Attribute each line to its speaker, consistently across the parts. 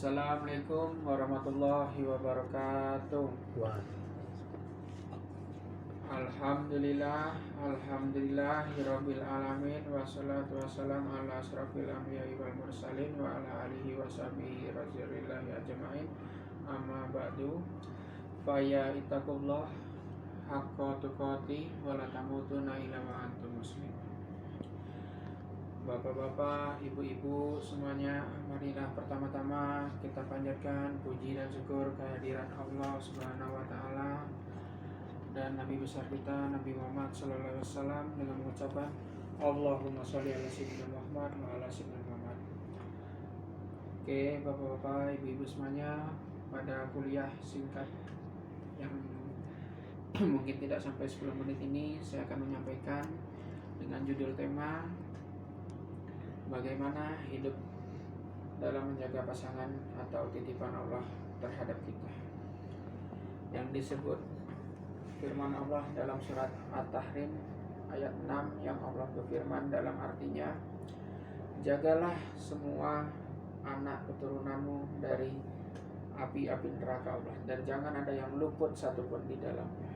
Speaker 1: Assalamualaikum warahmatullahi wabarakatuh.
Speaker 2: Wah,
Speaker 1: Alhamdulillahirabbil alamin wassalatu wassalamu ala asrofil anbiya'i wal mursalin wa ala alihi washabihi radhiyallahu ajmain. Amma ba'du. Faya ittaqullah haqqa tuqatih wa la tamutunna illa wa antum muslimun. Bapak-bapak, ibu-ibu semuanya, marilah pertama-tama kita panjatkan puji dan syukur kehadiran Allah Subhanahu wa taala dan Nabi besar kita Nabi Muhammad sallallahu alaihi wasallam dengan mengucapkan Allahumma sholli ala sayyidina Muhammad wa ala sayyidina Muhammad. Oke, bapak-bapak, ibu-ibu semuanya, pada kuliah singkat yang mungkin tidak sampai 10 menit ini saya akan menyampaikan dengan judul tema bagaimana hidup dalam menjaga pasangan atau titipan Allah terhadap kita, yang disebut firman Allah dalam surat At-Tahrim ayat 6 yang Allah berfirman dalam artinya, jagalah semua anak keturunanmu dari api-api neraka Allah, dan jangan ada yang luput satupun di dalamnya.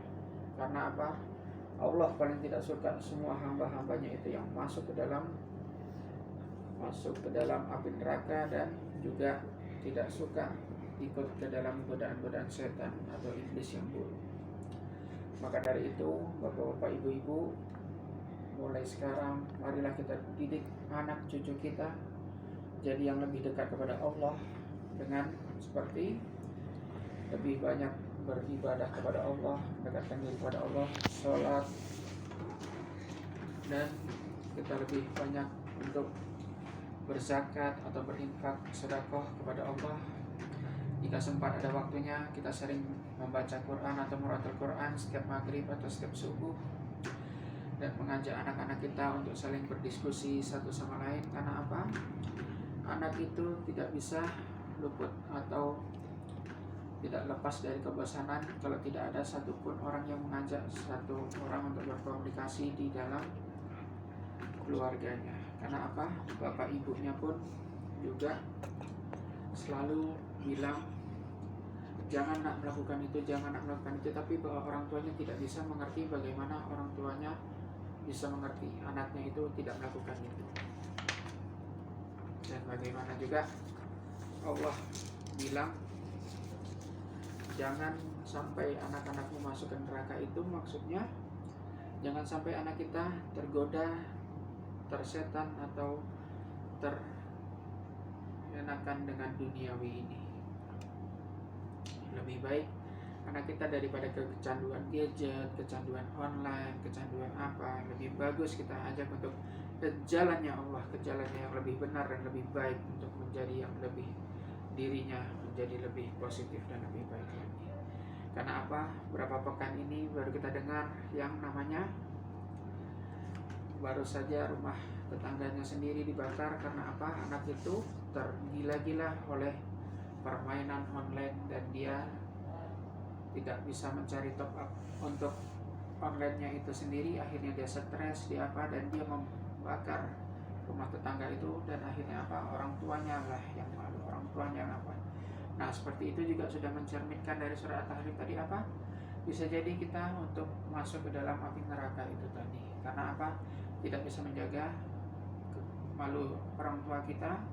Speaker 1: Karena apa? Allah paling tidak suka semua hamba-hambanya itu yang masuk ke dalam api neraka, dan juga tidak suka ikut ke dalam godaan-godaan setan atau iblis yang buruk. Maka dari itu, bapak-bapak, ibu-ibu, mulai sekarang marilah kita didik anak cucu kita jadi yang lebih dekat kepada Allah dengan seperti lebih banyak beribadah kepada Allah, mendekatkan diri kepada Allah, sholat, dan kita lebih banyak untuk berzakat atau berinfak sedekah kepada Allah. Jika sempat ada waktunya, kita sering membaca Quran atau muratil Quran setiap maghrib atau setiap subuh, dan mengajak anak-anak kita untuk saling berdiskusi satu sama lain. Karena apa? Anak itu tidak bisa luput atau tidak lepas dari kebosanan kalau tidak ada satupun orang yang mengajak satu orang untuk berkomunikasi di dalam keluarganya. Karena apa? Bapak ibunya pun juga selalu bilang jangan nak melakukan itu, jangan nak melakukan itu, tapi bahwa orang tuanya tidak bisa mengerti bagaimana orang tuanya bisa mengerti anaknya itu tidak melakukan itu. Dan bagaimana juga Allah bilang jangan sampai anak-anakmu masuk ke neraka, itu maksudnya jangan sampai anak kita tergoda, tersetan atau terenakan dengan duniawi ini. Lebih baik anak kita daripada kecanduan gadget, kecanduan online, kecanduan apa, lebih bagus kita ajak untuk ke jalannya Allah, ke jalannya yang lebih benar dan lebih baik, untuk menjadi yang lebih dirinya menjadi lebih positif dan lebih baik lagi. Karena apa? Berapa pekan ini baru kita dengar yang namanya baru saja rumah tetangganya sendiri dibakar. Karena apa? Anak itu tergila-gila oleh permainan online dan dia tidak bisa mencari top up untuk online-nya itu sendiri. Akhirnya dia stres, dia apa, dan dia membakar rumah tetangga itu, dan akhirnya apa? Orang tuanya lah yang malu, orang tuanya yang apa. Nah, seperti itu juga sudah mencerminkan dari surat At-Tahrim tadi apa? Bisa jadi kita untuk masuk ke dalam api neraka itu tadi. Karena apa? Tidak bisa menjaga malu orang tua kita,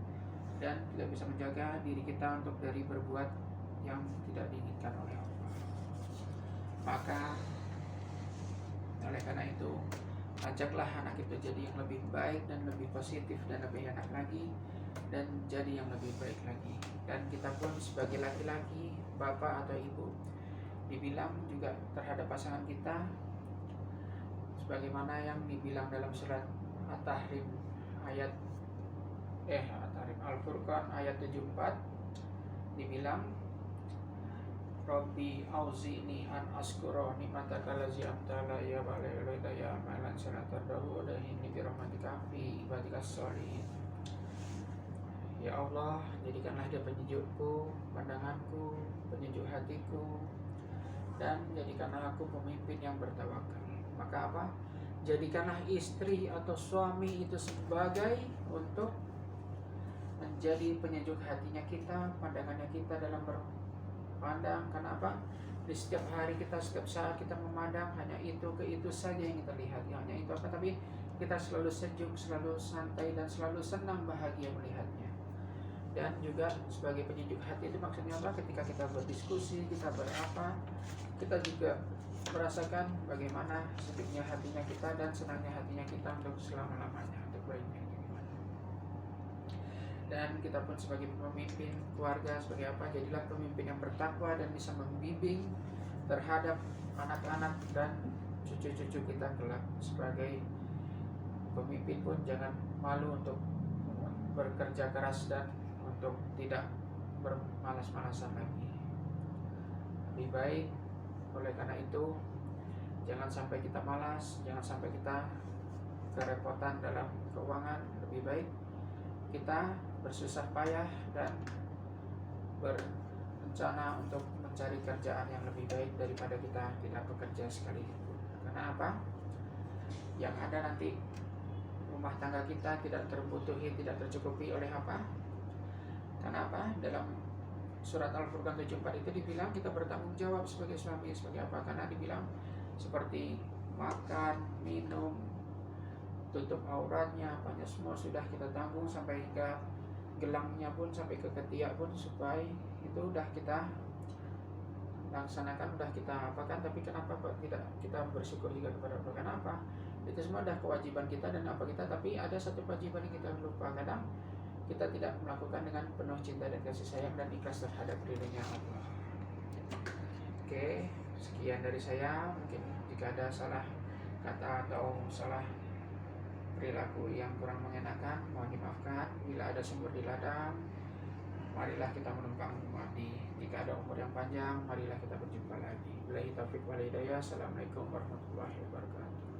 Speaker 1: dan tidak bisa menjaga diri kita untuk dari berbuat yang tidak diinginkan oleh Allah. Maka oleh karena itu, ajaklah anak itu jadi yang lebih baik dan lebih positif dan lebih enak lagi, dan jadi yang lebih baik lagi. Dan kita pun sebagai laki-laki, bapak atau ibu, dibilang juga terhadap pasangan kita sebagaimana yang dibilang dalam surat At-Tahrim ayat Al-Furqan ayat 74, dibilang Rabbi auzi'ni an askura ni'mataka allazi amtala ya ba'ala ya amalan sanatadahu wa dahini bi rahmatika fi ibadikas sholihin. Ya Allah, jadikanlah dia penyejukku, pandanganku, penyejuk hatiku, dan jadikanlah aku pemimpin yang bertawakal. Maka apa? Jadikanlah istri atau suami itu sebagai untuk jadi penyejuk hatinya kita, pandangannya kita dalam berpandang. Karena apa? Di setiap hari kita, setiap saat kita memandang, hanya itu ke itu saja yang kita lihat. Hanya itu apa? Tapi kita selalu sejuk, selalu santai, dan selalu senang, bahagia melihatnya. Dan juga sebagai penyejuk hati itu maksudnya apa? Ketika kita berdiskusi, kita berapa, kita juga merasakan bagaimana sejuknya hatinya kita dan senangnya hatinya kita untuk selama-lamanya, untuk baiknya. Dan kita pun sebagai pemimpin keluarga, sebagai apa? Jadilah pemimpin yang bertakwa dan bisa membimbing terhadap anak-anak dan cucu-cucu kita kelak. Sebagai pemimpin pun jangan malu untuk bekerja keras dan untuk tidak bermalas-malasan lagi. Lebih baik, oleh karena itu, jangan sampai kita malas, jangan sampai kita kerepotan dalam keuangan. Lebih baik kita bersusah payah dan berencana untuk mencari kerjaan yang lebih baik daripada kita tidak bekerja sekalipun. Karena apa? Yang ada nanti rumah tangga kita tidak terbutuhi, tidak tercukupi oleh apa? Karena apa? Dalam surat Al-Furqan 74 itu dibilang kita bertanggung jawab sebagai suami, sebagai apa? Karena dibilang seperti makan, minum, tutup auratnya, apanya semua sudah kita tanggung, sampai ke gelangnya pun, sampai ke ketiak pun, supaya itu udah kita laksanakan, udah kita apakan. Tapi kenapa tidak kita bersyukur juga kepada Allah? Kenapa? Itu semua udah kewajiban kita dan apa kita, tapi ada satu kewajiban yang kita lupa. Kadang kita tidak melakukan dengan penuh cinta dan kasih sayang dan ikhlas terhadap ridhonya Allah. Oke, sekian dari saya. Mungkin jika ada salah kata atau salah perilaku yang kurang mengenakan, mohon dimaafkan. Bila ada sumber di ladang, marilah kita menumpang mati. Jika ada umur yang panjang, marilah kita berjumpa lagi. Billahi taufiq wal hidayah. Assalamualaikum warahmatullahi wabarakatuh.